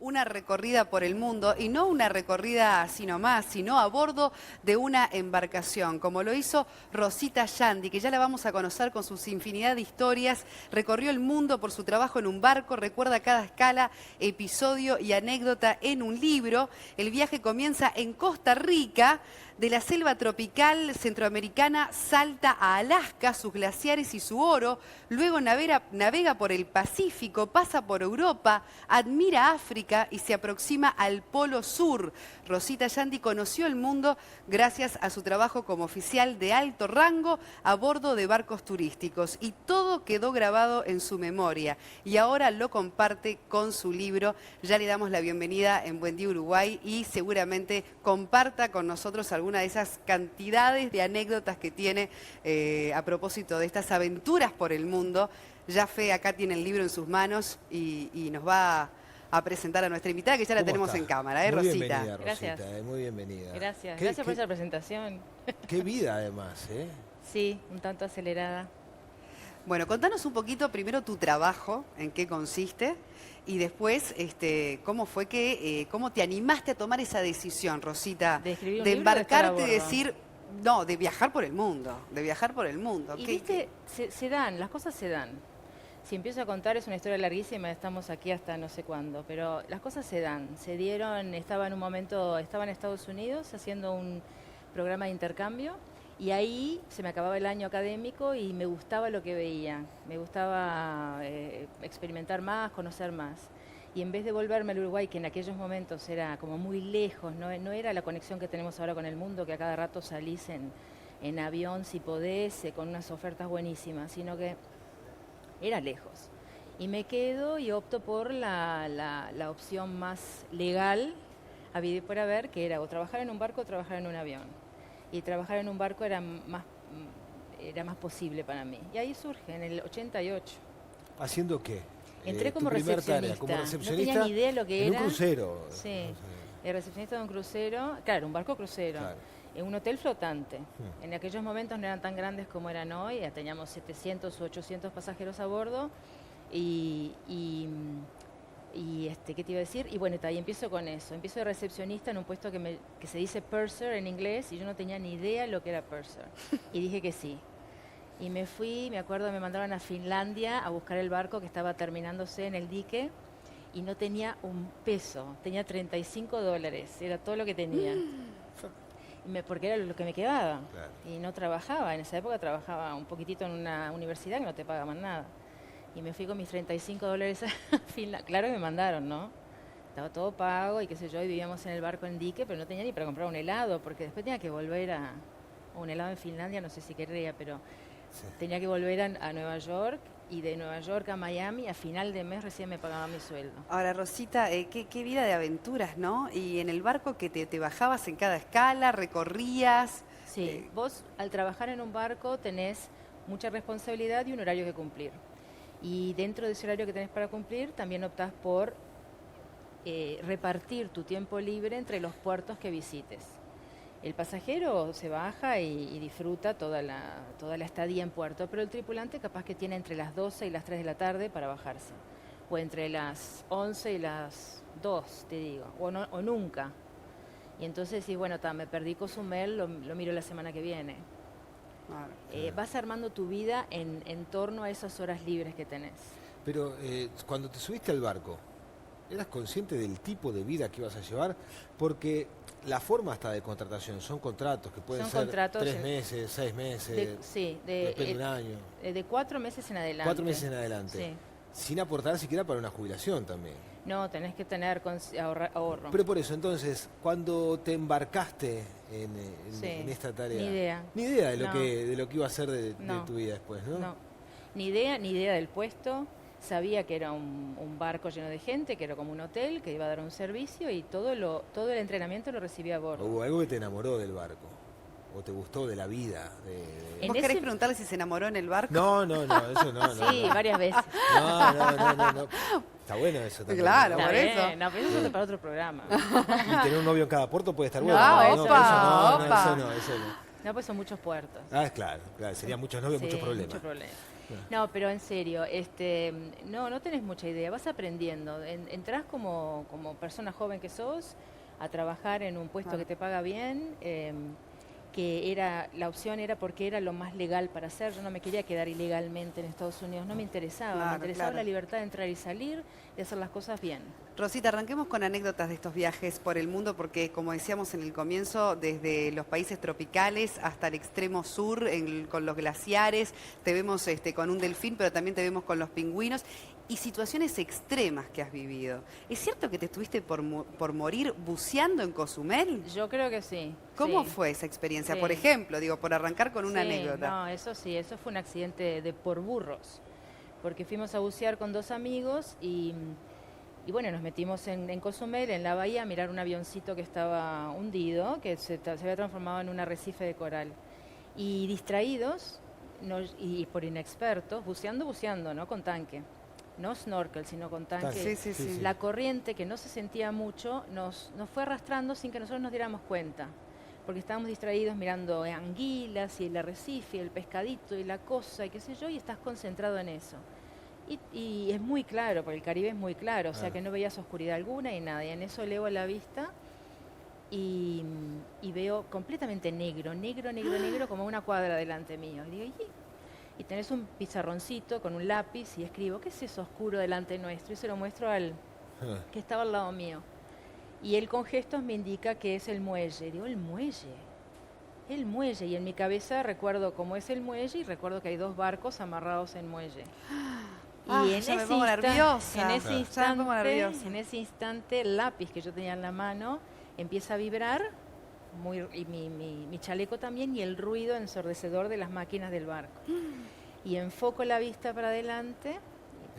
una recorrida por el mundo, y no una recorrida así nomás, sino a bordo de una embarcación, como lo hizo Rosita Yandi, que ya la vamos a conocer con sus infinidad de historias. Recorrió el mundo por su trabajo en un barco, recuerda cada escala, episodio y anécdota en un libro. El viaje comienza en Costa Rica. De la selva tropical centroamericana salta a Alaska, sus glaciares y su oro, luego navega por el Pacífico, pasa por Europa, admira África y se aproxima al Polo Sur. Rosita Yandi conoció el mundo gracias a su trabajo como oficial de alto rango a bordo de barcos turísticos, y todo quedó grabado en su memoria y ahora lo comparte con su libro. Ya le damos la bienvenida en Buen Día Uruguay y seguramente comparta con nosotros alguna de esas cantidades de anécdotas que tiene a propósito de estas aventuras por el mundo. Ya Fe acá tiene el libro en sus manos y nos va a presentar a nuestra invitada, que ya la tenemos en cámara, muy Rosita. Bienvenida, Rosita. Gracias. Muy bienvenida. Gracias, gracias por esa presentación. Qué vida además, ¿eh? Sí, un tanto acelerada. Bueno, contanos un poquito primero tu trabajo, en qué consiste, y después cómo fue que, cómo te animaste a tomar esa decisión, Rosita, ¿De escribir un de libro o de estar a embarcarte y bordo? decir, no, de viajar por el mundo, de viajar por el mundo. Y viste, se dan, las cosas se dan. Si empiezo a contar es una historia larguísima, estamos aquí hasta no sé cuándo, pero las cosas se dan, se dieron. Estaba en un momento, estaba en Estados Unidos haciendo un programa de intercambio y ahí se me acababa el año académico y me gustaba lo que veía, me gustaba experimentar más, conocer más. Y en vez de volverme al Uruguay, que en aquellos momentos era como muy lejos, no era la conexión que tenemos ahora con el mundo, que a cada rato salís en avión si podés, con unas ofertas buenísimas, sino que era lejos. Y me quedo y opto por la opción más legal, habida y por haber, que era o trabajar en un barco o trabajar en un avión. Y trabajar en un barco era más posible para mí. Y ahí surge, en el 88. ¿Haciendo qué? Entré Tu como primer recepcionista. tarea, como recepcionista. No tenía ni idea de lo que en era. un crucero. Sí, el recepcionista de un crucero, claro, un barco crucero. Claro. En un hotel flotante. En aquellos momentos no eran tan grandes como eran hoy, ya teníamos 700 u 800 pasajeros a bordo ¿qué te iba a decir? Y bueno, ahí empiezo con eso. Empiezo de recepcionista en un puesto que se dice purser en inglés y yo no tenía ni idea lo que era purser. Y dije que sí. Y me fui, me acuerdo, me mandaron a Finlandia a buscar el barco que estaba terminándose en el dique y no tenía un peso, tenía $35, era todo lo que tenía. Porque era lo que me quedaba. Claro. Y no trabajaba, en esa época trabajaba un poquitito en una universidad que no te pagaban nada. Y me fui con mis $35 a Finlandia. Claro que me mandaron, ¿no? Estaba todo pago y qué sé yo, y vivíamos en el barco en dique, pero no tenía ni para comprar un helado, porque después tenía que volver a un helado en Finlandia, no sé si querría, pero sí. Tenía que volver a Nueva York, y de Nueva York a Miami, a final de mes recién me pagaba mi sueldo. Ahora, Rosita, qué vida de aventuras, ¿no? Y en el barco que te bajabas en cada escala, recorrías. Sí, vos al trabajar en un barco tenés mucha responsabilidad y un horario que cumplir. Y dentro de ese horario que tenés para cumplir, también optás por repartir tu tiempo libre entre los puertos que visites. El pasajero se baja y disfruta toda la estadía en puerto, pero el tripulante capaz que tiene entre las 12 y las 3 de la tarde para bajarse, o entre las 11 y las 2, te digo, o nunca. Y entonces, sí, bueno, me perdí Cozumel, lo miro la semana que viene. Vas armando tu vida en torno a esas horas libres que tenés. Pero cuando te subiste al barco, ¿eras consciente del tipo de vida que ibas a llevar? Porque la forma hasta de contratación son contratos que pueden ser 3 meses, 6 meses, depende de un año. De 4 meses en adelante. 4 meses en adelante. Sí. Sin aportar siquiera para una jubilación también. No, tenés que tener ahorro. Pero por eso, entonces, cuando te embarcaste en esta tarea, Ni idea de lo que iba a ser de tu vida después, ¿no? No, ni idea del puesto. Sabía que era un barco lleno de gente, que era como un hotel, que iba a dar un servicio, y todo el entrenamiento lo recibía a bordo. ¿Hubo algo que te enamoró del barco? ¿O te gustó de la vida? ¿Vos querés preguntarle si se enamoró en el barco? No, eso no. Sí, varias veces. No. Está bueno eso también. Claro, ¿no? por eso. No, pero eso es para otro programa. Y tener un novio en cada puerto puede estar bueno. Eso No, eso no. No, pues son muchos puertos. Claro, serían muchos novios, muchos problemas. Muchos problemas. No, pero en serio, no tenés mucha idea, vas aprendiendo. Entrás como persona joven que sos a trabajar en un puesto que te paga bien, la opción era porque era lo más legal para hacer. Yo no me quería quedar ilegalmente en Estados Unidos, no me interesaba. Me interesaba la libertad de entrar y salir, de hacer las cosas bien. Rosita, arranquemos con anécdotas de estos viajes por el mundo, porque como decíamos en el comienzo, desde los países tropicales hasta el extremo sur, con los glaciares, te vemos con un delfín, pero también te vemos con los pingüinos, y situaciones extremas que has vivido. ¿Es cierto que te estuviste por morir buceando en Cozumel? Yo creo que sí. ¿Cómo fue esa experiencia? Por ejemplo, por arrancar con una anécdota. No, eso sí, eso fue un accidente de por burros, porque fuimos a bucear con 2 amigos y bueno, nos metimos en Cozumel, en la bahía, a mirar un avioncito que estaba hundido, que se había transformado en un arrecife de coral. Y distraídos, y por inexpertos, buceando, ¿no? Con tanque. No snorkel, sino con tanque. Sí. La corriente, que no se sentía mucho, nos fue arrastrando sin que nosotros nos diéramos cuenta. Porque estábamos distraídos mirando anguilas y el arrecife, y el pescadito y la cosa y qué sé yo, y estás concentrado en eso. Y es muy claro, porque el Caribe es muy claro, o sea que no veías oscuridad alguna y nada. Y en eso elevo la vista y veo completamente negro, como una cuadra delante mío. Y digo, y tenés un pizarroncito con un lápiz y escribo, ¿qué es eso oscuro delante nuestro? Y se lo muestro al que estaba al lado mío. Y él con gestos me indica que es el muelle. Digo, el muelle. Y en mi cabeza recuerdo cómo es el muelle y recuerdo que hay 2 barcos amarrados en muelle. Y en me pongo nerviosa. En ese instante el lápiz que yo tenía en la mano empieza a vibrar, y mi chaleco también, y el ruido ensordecedor de las máquinas del barco. Y enfoco la vista para adelante,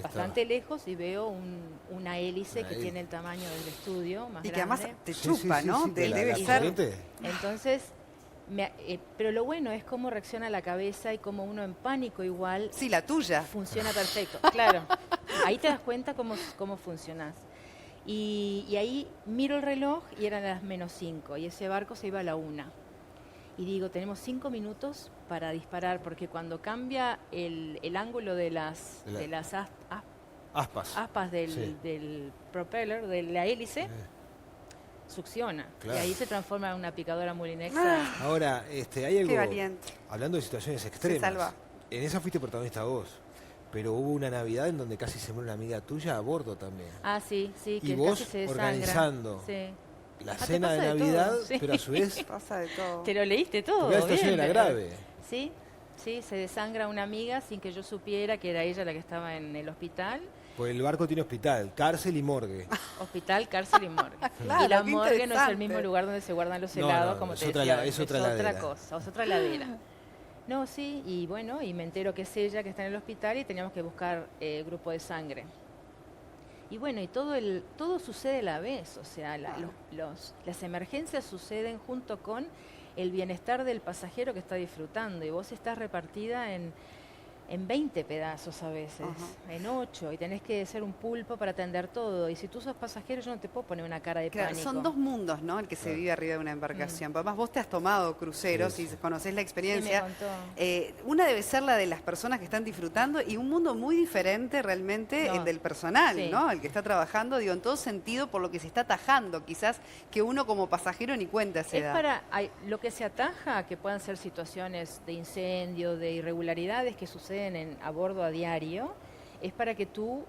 bastante lejos, y veo una hélice que tiene el tamaño del estudio, más grande. Y que además te chupa, ¿no? Debe ser. Entonces, pero lo bueno es cómo reacciona la cabeza y cómo uno en pánico igual... Sí, la tuya. Funciona perfecto, claro. Ahí te das cuenta cómo funcionás. Y ahí miro el reloj y eran las -5 y ese barco se iba a la 1. Y digo, tenemos 5 minutos para disparar, porque cuando cambia el ángulo de las aspas del propeller, de la hélice, succiona. Claro. Y ahí se transforma en una picadora Molinexa. Ahora, hay algo, qué valiente. Hablando de situaciones extremas, en esa fuiste protagonista vos, pero hubo una Navidad en donde casi se muere una amiga tuya a bordo también. Ah, sí, y que vos casi se desangra. Organizando la cena de Navidad, pero a su vez... Pasa de todo. Te lo leíste todo. La situación era grave. Sí, se desangra una amiga sin que yo supiera que era ella la que estaba en el hospital. Pues el barco tiene hospital, cárcel y morgue. Hospital, cárcel y morgue. Claro, y la morgue no es el mismo lugar donde se guardan los helados, como te decía. Es otra cosa, es otra ladera. No, sí, y bueno, y me entero que es ella que está en el hospital y teníamos que buscar grupo de sangre. Y bueno, y todo sucede a la vez, o sea, las emergencias suceden junto con el bienestar del pasajero que está disfrutando, y vos estás repartida en 20 pedazos a veces, en 8, y tenés que ser un pulpo para atender todo. Y si tú sos pasajero, yo no te puedo poner una cara de pánico. Son 2 mundos, ¿no? El que se vive arriba de una embarcación. Además, vos te has tomado cruceros y conocés la experiencia. Sí, una debe ser la de las personas que están disfrutando, y un mundo muy diferente realmente el del personal, ¿no? El que está trabajando, digo, en todo sentido, por lo que se está atajando, quizás que uno como pasajero ni cuenta se da. Lo que se ataja, que puedan ser situaciones de incendio, de irregularidades que suceden a bordo a diario, es para que tú,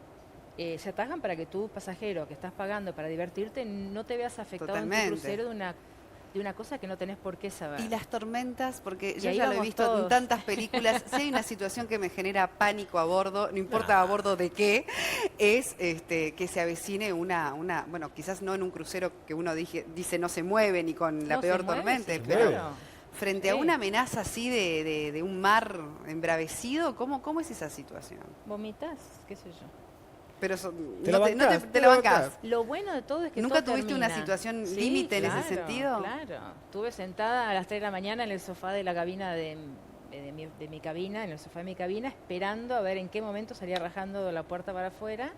se atajan para que tú, pasajero, que estás pagando para divertirte, no te veas afectado en tu crucero de una cosa que no tenés por qué saber. Y las tormentas, porque yo ya lo he visto en tantas películas, si hay una situación que me genera pánico a bordo, no importa a bordo de qué, es que se avecine bueno, quizás no en un crucero que uno dice no se mueve ni con la peor tormenta, pero... Frente a una amenaza así de un mar embravecido, ¿cómo es esa situación? ¿Vomitas? ¿Qué sé yo? Pero te la bancás. Lo bueno de todo es que ¿Nunca todo tuviste termina. una situación límite en ese sentido? Claro, estuve sentada a las 3 de la mañana en el sofá de la cabina de mi cabina, en el sofá de mi cabina, esperando a ver en qué momento salía rajando la puerta para afuera,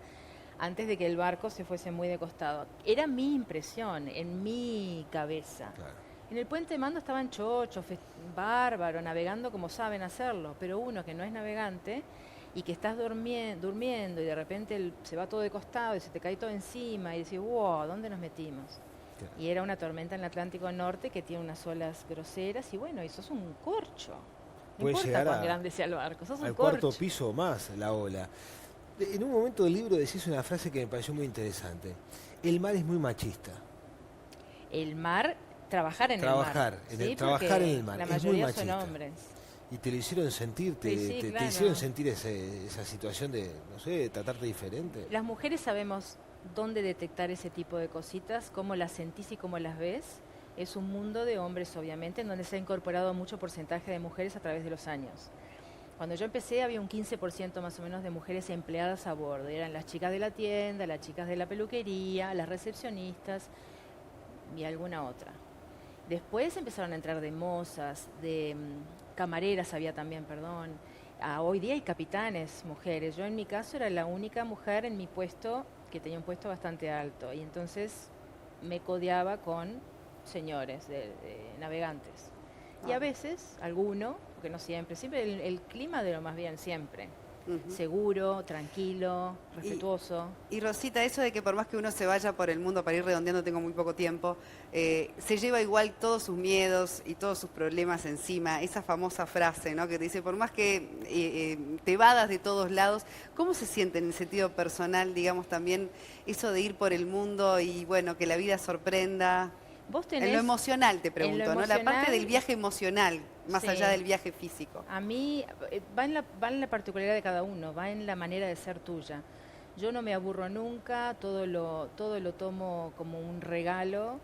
antes de que el barco se fuese muy de costado. Era mi impresión, en mi cabeza. Claro. En el puente de mando estaban chochos, bárbaros, navegando como saben hacerlo, pero uno que no es navegante y que estás durmiendo y de repente se va todo de costado y se te cae todo encima y decís, wow, ¿dónde nos metimos? Claro. Y era una tormenta en el Atlántico Norte que tiene unas olas groseras y bueno, y sos un corcho. No importa cuán grande sea el barco, sos un corcho. Al cuarto piso o más la ola. En un momento del libro decís una frase que me pareció muy interesante. El mar es muy machista. El mar, trabajar en el mar. Trabajar en el mar. La mayoría son hombres. Y te lo hicieron sentir, te hicieron sentir esa situación de, no sé, de tratarte diferente. Las mujeres sabemos dónde detectar ese tipo de cositas, cómo las sentís y cómo las ves. Es un mundo de hombres, obviamente, en donde se ha incorporado mucho porcentaje de mujeres a través de los años. Cuando yo empecé había un 15% más o menos de mujeres empleadas a bordo. Eran las chicas de la tienda, las chicas de la peluquería, las recepcionistas y alguna otra. Después empezaron a entrar de mozas, de camareras había también, perdón. Hoy día hay capitanes mujeres. Yo en mi caso era la única mujer en mi puesto que tenía un puesto bastante alto y entonces me codeaba con señores de navegantes. Y a veces, alguno, porque no siempre, siempre el clima de lo más bien, siempre. Seguro, tranquilo, respetuoso. Y Rosita, eso de que por más que uno se vaya por el mundo, para ir redondeando tengo muy poco tiempo, se lleva igual todos sus miedos y todos sus problemas encima, esa famosa frase, ¿no? Que te dice, por más que te vadas de todos lados, ¿cómo se siente en el sentido personal, digamos, también eso de ir por el mundo y, bueno, que la vida sorprenda? Vos tenés, en lo emocional te pregunto, ¿no? La parte del viaje emocional, más allá del viaje físico. A mí va en la particularidad de cada uno, va en la manera de ser tuya. Yo no me aburro nunca, todo lo tomo como un regalo,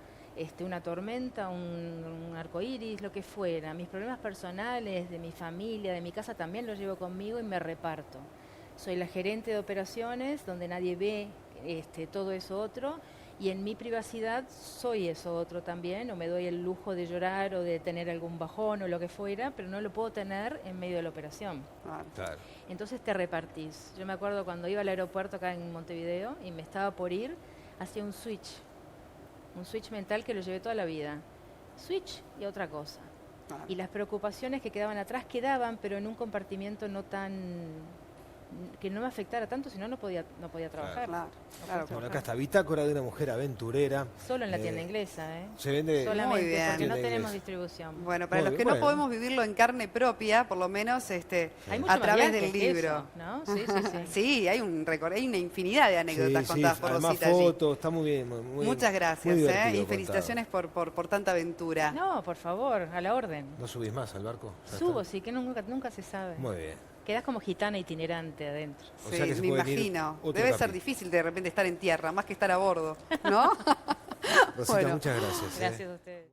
una tormenta, un arcoíris, lo que fuera. Mis problemas personales, de mi familia, de mi casa también los llevo conmigo y me reparto. Soy la gerente de operaciones, donde nadie ve todo eso otro. Y en mi privacidad soy eso otro también, o me doy el lujo de llorar o de tener algún bajón o lo que fuera, pero no lo puedo tener en medio de la operación. Claro. Entonces te repartís. Yo me acuerdo cuando iba al aeropuerto acá en Montevideo y me estaba por ir, hacía un switch mental que lo llevé toda la vida. Switch y otra cosa. Y las preocupaciones que quedaban atrás quedaban, pero en un compartimiento no tan... que no me afectara tanto, si no, no podía trabajar. Claro. Bueno, acá está Bitácora de una mujer aventurera. Solo en la tienda inglesa, ¿eh? Se vende solamente, muy bien, porque no tenemos distribución. Bueno, para los que no podemos vivirlo en carne propia, por lo menos a través del libro. Eso, ¿no? Sí. Sí, hay una infinidad de anécdotas contadas por Rosita allí. Además fotos, está muy bien. Muchas gracias, y felicitaciones por tanta aventura. No, por favor, a la orden. ¿No subís más al barco? Subo, sí, que nunca se sabe. Muy bien. Quedás como gitana itinerante adentro. Sí, me imagino. Debe ser difícil de repente estar en tierra, más que estar a bordo, ¿no? Rosita, muchas gracias. Gracias a ustedes.